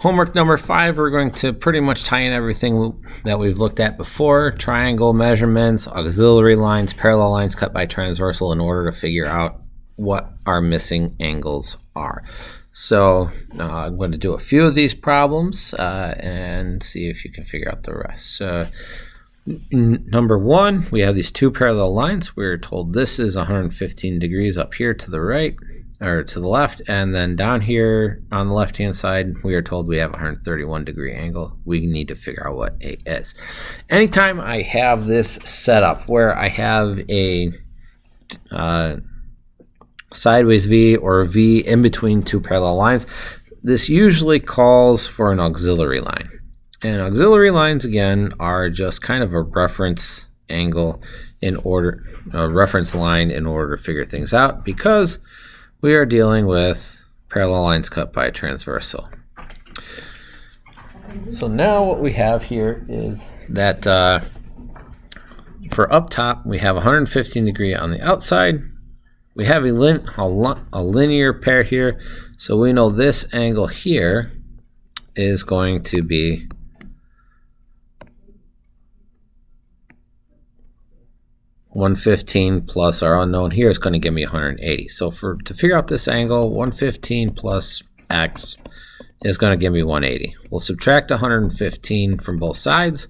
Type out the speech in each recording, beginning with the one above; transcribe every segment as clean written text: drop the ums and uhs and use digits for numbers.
Homework number 5, we're going to pretty much tie in everything that we've looked at before. Triangle measurements, auxiliary lines, parallel lines cut by transversal in order to figure out what our missing angles are. So I'm going to do a few of these problems and see if you can figure out the rest. Number 1, we have these two parallel lines. We're told this is 115 degrees up here to the right, or to the left, and then down here on the left hand side we are told we have a 131 degree angle. We need to figure out what A is. Anytime I have this set up where I have a sideways V or a V in between two parallel lines, this usually calls for an auxiliary line. And auxiliary lines, again, are just kind of a reference angle in order, a reference line in order to figure things out, because we are dealing with parallel lines cut by transversal. So now what we have here is that for up top, we have 115 degree on the outside. We have a linear pair here, so we know this angle here is going to be 115 plus our unknown here is going to give me 180. So to figure out this angle, 115 plus x is going to give me 180. We'll subtract 115 from both sides,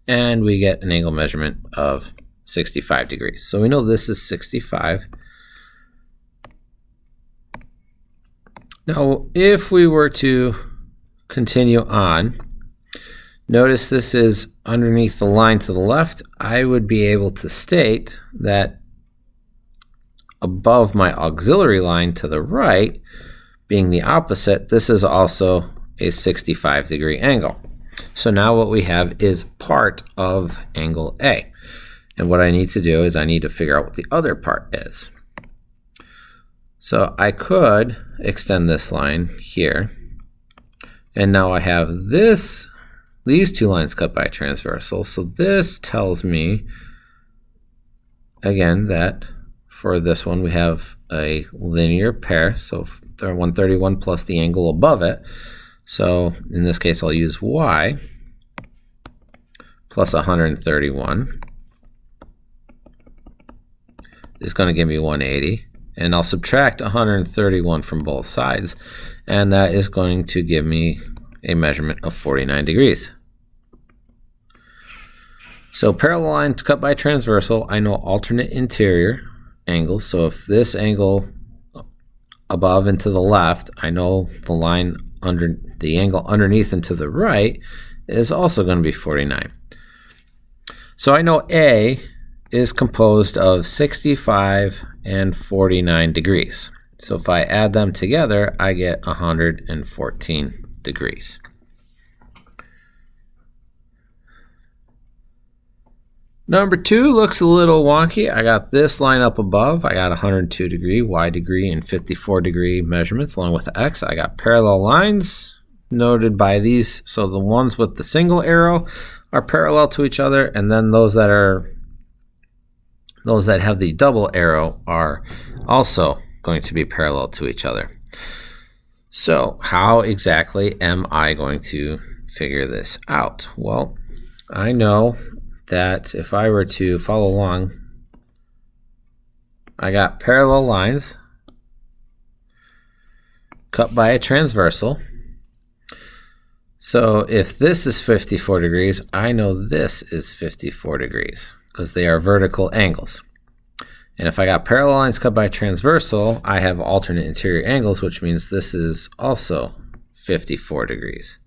and we get an angle measurement of 65 degrees. So we know this is 65. Now, if we were to continue on, notice this is underneath the line to the left. I would be able to state that above my auxiliary line to the right, being the opposite, this is also a 65 degree angle. So now what we have is part of angle A. And what I need to do is I need to figure out what the other part is. So I could extend this line here, and now I have these two lines cut by transversal. So this tells me, again, that for this one we have a linear pair, so 131 plus the angle above it. So in this case I'll use y plus 131 is going to give me 180. And I'll subtract 131 from both sides, and that is going to give me a measurement of 49 degrees. So parallel lines cut by transversal, I know alternate interior angles. So if this angle above and to the left, I know the angle underneath and to the right is also going to be 49. So I know A is composed of 65 and 49 degrees. So if I add them together, I get 114 degrees. Number 2 looks a little wonky. I got this line up above. I got 102 degree, y degree, and 54 degree measurements along with the x. I got parallel lines noted by these. So the ones with the single arrow are parallel to each other, and then those that have the double arrow are also going to be parallel to each other. So how exactly am I going to figure this out? Well, I know that if I were to follow along, I got parallel lines cut by a transversal. So if this is 54 degrees, I know this is 54 degrees because they are vertical angles. And if I got parallel lines cut by transversal, I have alternate interior angles, which means this is also 54 degrees.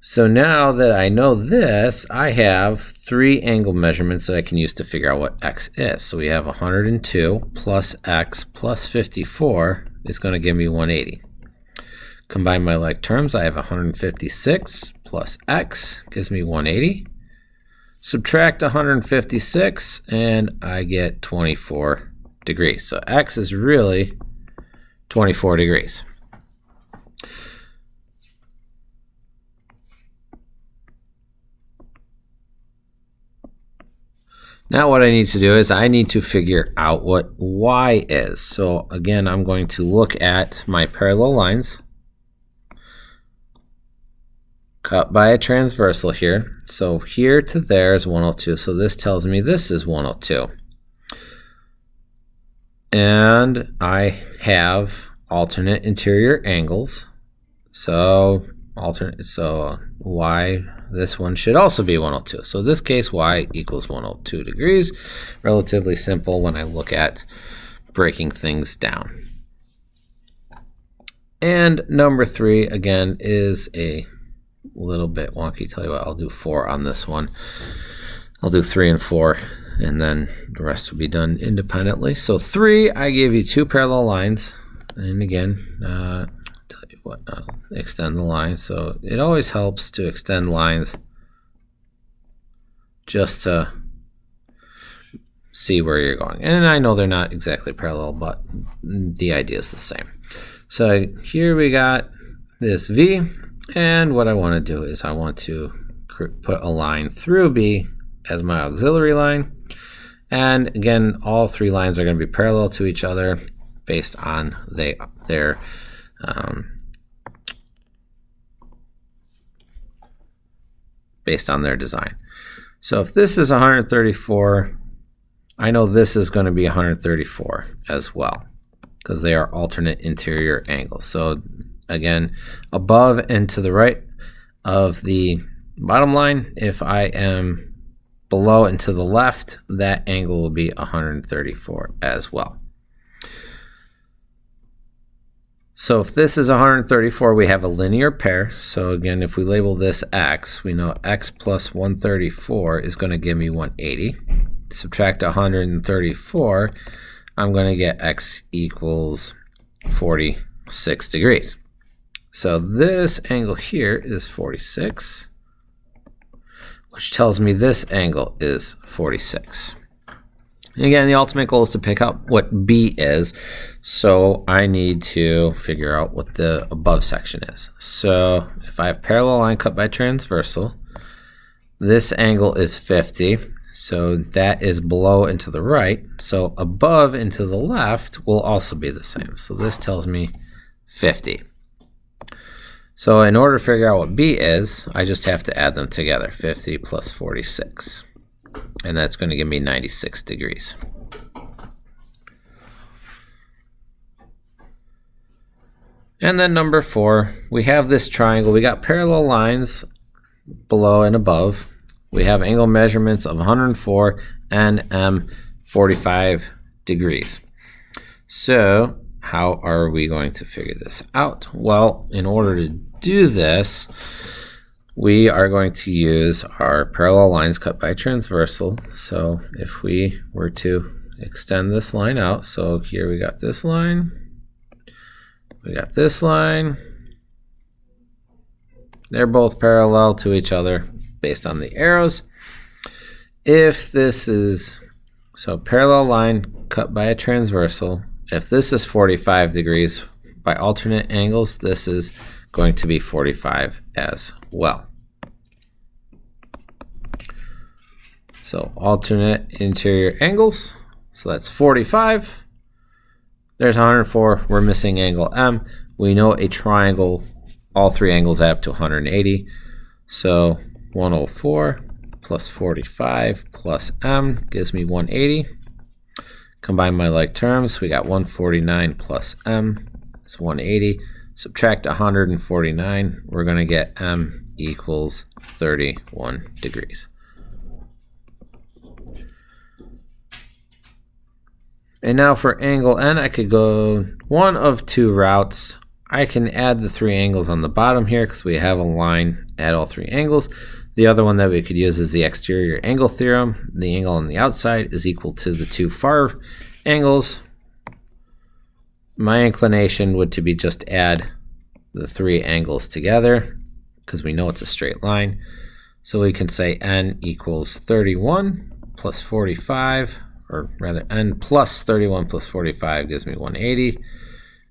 So now that I know this, I have 3 angle measurements that I can use to figure out what x is. So we have 102 plus x plus 54 is going to give me 180. Combine my like terms, I have 156 plus x gives me 180. Subtract 156 and I get 24 degrees. So x is really 24 degrees. Now what I need to do is I need to figure out what y is. So again, I'm going to look at my parallel lines cut by a transversal here. So here to there is 102. So this tells me this is 102. And I have alternate interior angles. So y, this one should also be 102. So in this case, y equals 102 degrees. Relatively simple when I look at breaking things down. And number 3, again, is a little bit wonky. Tell you what, I'll do 4 on this one. I'll do 3 and 4, and then the rest will be done independently. So 3, I gave you 2 parallel lines. And again, tell you what, I'll extend the line. So it always helps to extend lines just to see where you're going. And I know they're not exactly parallel, but the idea is the same. So here we got this V, and what I want to do is I want to put a line through B as my auxiliary line. And again, all 3 lines are going to be parallel to each other based on their design. So if this is 134, I know this is going to be 134 as well, because they are alternate interior angles. So again, above and to the right of the bottom line, if I am below and to the left, that angle will be 134 as well. So if this is 134, we have a linear pair. So again, if we label this x, we know x plus 134 is going to give me 180. Subtract 134, I'm going to get x equals 46 degrees. So this angle here is 46, which tells me this angle is 46. And again, the ultimate goal is to pick up what B is, so I need to figure out what the above section is. So if I have parallel line cut by transversal, this angle is 50, so that is below and to the right. So above and to the left will also be the same. So this tells me 50. So in order to figure out what B is, I just have to add them together, 50 plus 46. And that's going to give me 96 degrees. And then number 4, we have this triangle. We got parallel lines below and above. We have angle measurements of 104 and 45 degrees. So how are we going to figure this out? Well, in order to do this, we are going to use our parallel lines cut by transversal. So if we were to extend this line out, so here we got this line, we got this line, they're both parallel to each other based on the arrows. If this is, so parallel line cut by a transversal, if this is 45 degrees by alternate angles, this is going to be 45 as well. So alternate interior angles, so that's 45. There's 104, we're missing angle M. We know a triangle, all 3 angles add up to 180. So 104 plus 45 plus M gives me 180. Combine my like terms, we got 149 plus M is 180. Subtract 149, we're going to get M equals 31 degrees. And now for angle N, I could go one of 2 routes. I can add the 3 angles on the bottom here because we have a line at all 3 angles. The other one that we could use is the exterior angle theorem. The angle on the outside is equal to the 2 far angles. My inclination would to be just add the 3 angles together because we know it's a straight line. So we can say N equals 31 plus 45, or rather N plus 31 plus 45 gives me 180.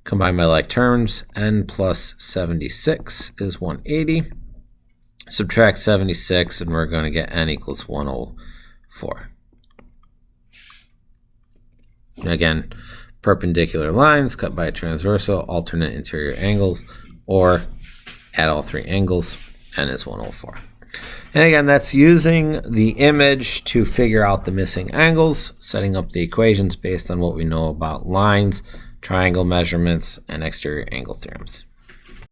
Combine my like terms, N plus 76 is 180. Subtract 76 and we're going to get N equals 104. Again, perpendicular lines cut by transversal, alternate interior angles, or add all three angles, n is 104. And again, that's using the image to figure out the missing angles, setting up the equations based on what we know about lines, triangle measurements, and exterior angle theorems.